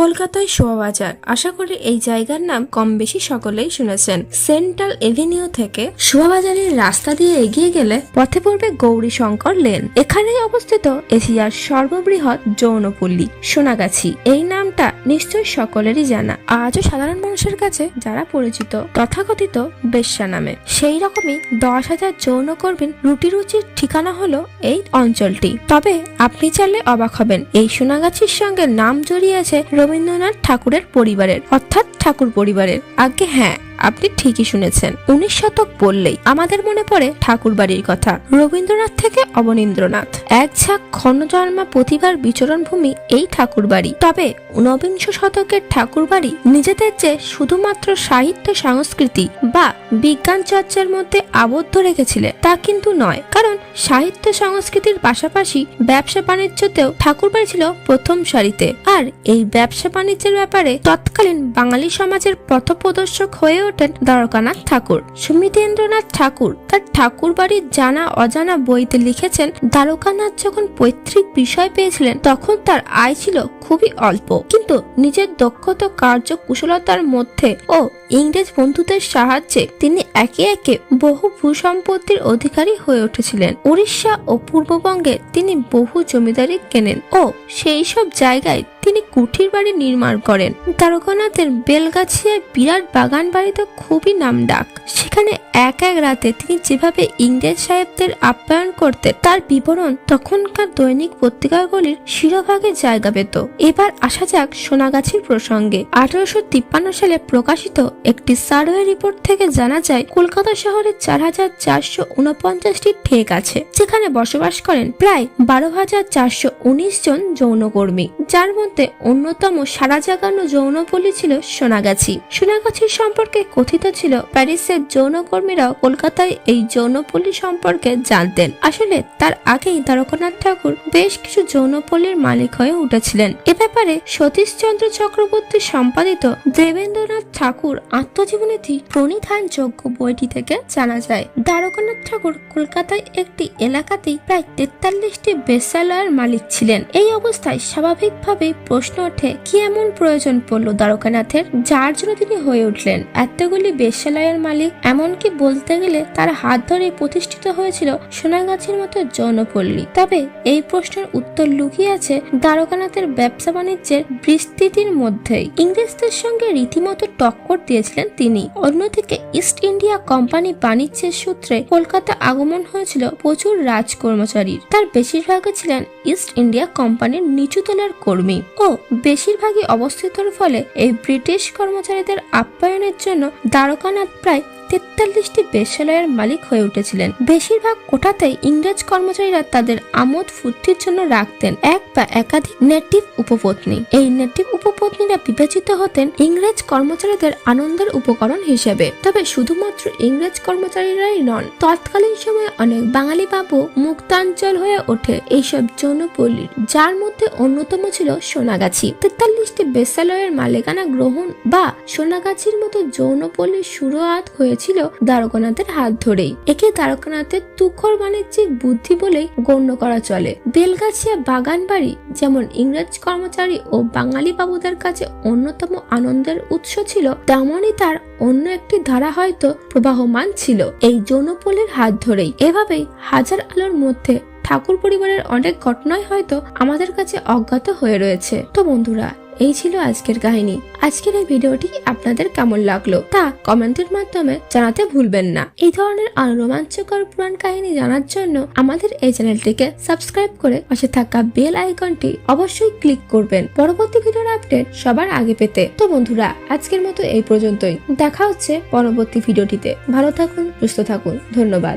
কলকাতায় শোভাবাজার। আশা করি এই জায়গার নাম কম বেশি সকলেই শুনেছেন। সেন্ট্রাল এভিনিউ থেকে শোভাবাজারের রাস্তা দিয়ে এগিয়ে গেলে পথে পড়বে গৌরীশঙ্কর লেন। এখানেই অবস্থিত এশিয়ার সর্ববৃহৎ যৌনপল্লী সোনাগাছি। এই নামটা নিশ্চয়ই সকলেরই জানা। আজও সাধারণ মানুষের কাছে যারা পরিচিত তথাকথিত বেশ্যা নামে। সেই রকমই 10,000 যৌনকর্মীর রুটি রুচির ঠিকানা হলো এই অঞ্চলটি। তবে আপনি চাইলে অবাক হবেন, এই সোনাগাছির সঙ্গে নাম জড়িয়ে আছে রবীন্দ্রনাথ ঠাকুরের পরিবারের, অর্থাৎ ঠাকুর পরিবারের। আগে হ্যাঁ, আপনি ঠিকই শুনেছেন। 19 শতক বললেই আমাদের মনে পড়ে ঠাকুর বাড়ির কথা। রবীন্দ্রনাথ থেকে অবনীন্দ্রনাথ, এক ঝাঁক ক্ষণজন্মা প্রতিভার বিচরণ ভূমি এই ঠাকুর বাড়ি। তবে 19 শতকের ঠাকুর বাড়ি নিজেদের যে শুধুমাত্র সাহিত্য সংস্কৃতি বা বিজ্ঞান চর্চার মধ্যে আবদ্ধ রেখেছিলেন তা কিন্তু নয়, কারণ সাহিত্য সংস্কৃতির পাশাপাশি ব্যবসা বাণিজ্যতেও ঠাকুর বাড়ি ছিল প্রথম সারিতে। আর এই ব্যবসা বাণিজ্যের ব্যাপারে তৎকালীন বাঙালি সমাজের পথপ্রদর্শক হয়ে ওঠেন দ্বারকানাথ ঠাকুর। সুমিতেন্দ্রনাথ ঠাকুর তার ঠাকুর বাড়ির জানা অজানা বইতে লিখেছেন, দ্বারকানাথ যখন পৈতৃক বিষয় পেয়েছিলেন তখন তার আয় ছিল খুবই অল্প, কিন্তু নিজের দক্ষতা কার্যকুশলতার মধ্যে ও ইংরেজ বন্ধুদের সাহায্যে তিনি একে একে বহু ভূসম্পত্তির অধিকারী হয়ে উঠেছিলেন। উড়িষ্যা ও পূর্ববঙ্গে তিনি বহু জমিদারি কেনেন ও সেই সব জায়গায় তিনি কুঠির বাড়ি নির্মাণ করেন। দ্বারকানাথের বেলগাছিয়ায় বিরাট বাগান বাড়িতে খুবই নামডাক। সেখানে এক এক রাতে তিনি যেভাবে ইংরেজ সাহেবদের আপ্যায়ন করতেন তার বিবরণ তখনকার দৈনিক পত্রিকাগুলির শিরোভাগে জায়গা পেত। এবার আসা যাক সোনাগাছির প্রসঙ্গে। 1853 সালে প্রকাশিত একটি সার্ভে রিপোর্ট থেকে জানা যায়, কলকাতা শহরে 4,449টি ঠেক আছে, যেখানে বসবাস করেন প্রায় 12,419 জন যৌনকর্মী, যার মধ্যে অন্যতম সারা জাগানো যৌনপল্লী ছিল সোনাগাছি। সোনাগাছির সম্পর্কে কথিত ছিল প্যারিসের যৌনকর্মীরাও কলকাতায় এই যৌনপল্লী সম্পর্কে জানতেন। আসলে তার আগেই দ্বারকানাথ ঠাকুর বেশ কিছু যৌনপল্লীর মালিক হয়ে উঠেছিলেন। এ ব্যাপারে সতীশচন্দ্র চক্রবর্তী সম্পাদিত দেবেন্দ্রনাথ ঠাকুর আত্মজীবনীটি প্রণিধানযোগ্য বইটি থেকে জানা যায়। দ্বারকানাথ ঠাকুর কলকাতায় একটি এলাকাতেই প্রায় 43টি বেশ্যালয়ের মালিক ছিলেন। এই অবস্থায় স্বাভাবিকভাবে প্রশ্ন ওঠে, কি এমন প্রয়োজন পড়লো দ্বারকানাথের যার জন্য তিনি হয়ে উঠলেন এতগুলি বেশ্যালয়ের মালিক? এমনকি বলতে গেলে তার হাত ধরে প্রতিষ্ঠিত হয়েছিল সোনাগাছির মতো যৌনপল্লী। তবে এই প্রশ্নের উত্তর লুকিয়ে আছে দ্বারকানাথের ব্যবসা বাণিজ্যের বিস্তৃতির মধ্যেই। ইংরেজদের সঙ্গে রীতিমতো টক্কর দিয়েছিলেন তিনি। অন্যদিকে ইস্ট ইন্ডিয়া কোম্পানি বাণিজ্যের সূত্রে কলকাতা আগমন হয়েছিল প্রচুর রাজকর্মচারীর। তার বেশিরভাগই ছিলেন ইস্ট ইন্ডিয়া কোম্পানির নিচুতলার কর্মী ও বেশিরভাগই অবস্থিতর ফলে এই ব্রিটিশ কর্মচারীদের আপ্যায়নের জন্য দ্বারকানাথ প্রায় 43টি বেশ্যালয়ের মালিক হয়ে উঠেছিলেন। বেশিরভাগ কোঠাতেই ইংরেজ কর্মচারীরা তাদের আমোদ ফুর্তির জন্য রাখতেন এক বা একাধিক নেটিভ উপপত্নী। এই নেটিভ উপপত্নীরা বিবেচিত হতেন ইংরেজ কর্মচারীদের আনন্দের উপকরণ হিসেবে। তবে শুধুমাত্র ইংরেজ কর্মচারীরাই নন, তৎকালীন সময়ে অনেক বাঙালি বাবু মুক্তাঞ্চল হয়ে ওঠে এইসব যৌনপল্লীর, যার মধ্যে অন্যতম ছিল সোনাগাছি। 43টি বেশ্যালয়ের মালিকানা গ্রহণ বা সোনাগাছির মতো যৌনপল্লীর শুরুয়াত হয়েছে ছিল দ্বারকানাথের হাত ধরেই। একে দ্বারকানাথের তুখর বাণিজ্যিক বুদ্ধি বলেই গণ্য করা চলে। বেলগাছিয়া বাগান বাড়ি যেমন ইংরেজ কর্মচারী ও বাঙালি বাবুদের কাছে অন্যতম আনন্দের উৎস ছিল, তেমনই তার অন্য একটি ধারা হয়তো প্রবাহমান ছিল এই যৌনপল্লীর হাত ধরেই। এভাবেই হাজার আলোর মধ্যে ঠাকুর পরিবারের অনেক ঘটনাই হয়তো আমাদের কাছে অজ্ঞাত হয়ে রয়েছে। তো বন্ধুরা, এই ছিল আজকের কাহিনী। আজকের এই ভিডিওটি আপনাদের কেমন লাগলো তা কমেন্টের মাধ্যমে জানাতে ভুলবেন না। এই ধরনের আরো রোমাঞ্চকর পুরাণ কাহিনী জানার জন্য আমাদের এই চ্যানেলটিকে সাবস্ক্রাইব করে পাশে থাকা বেল আইকনটি অবশ্যই ক্লিক করবেন পরবর্তী ভিডিওর আপডেট সবার আগে পেতে। তো বন্ধুরা, আজকের মতো এই পর্যন্তই। দেখা হচ্ছে পরবর্তী ভিডিওটিতে। ভালো থাকুন, সুস্থ থাকুন। ধন্যবাদ।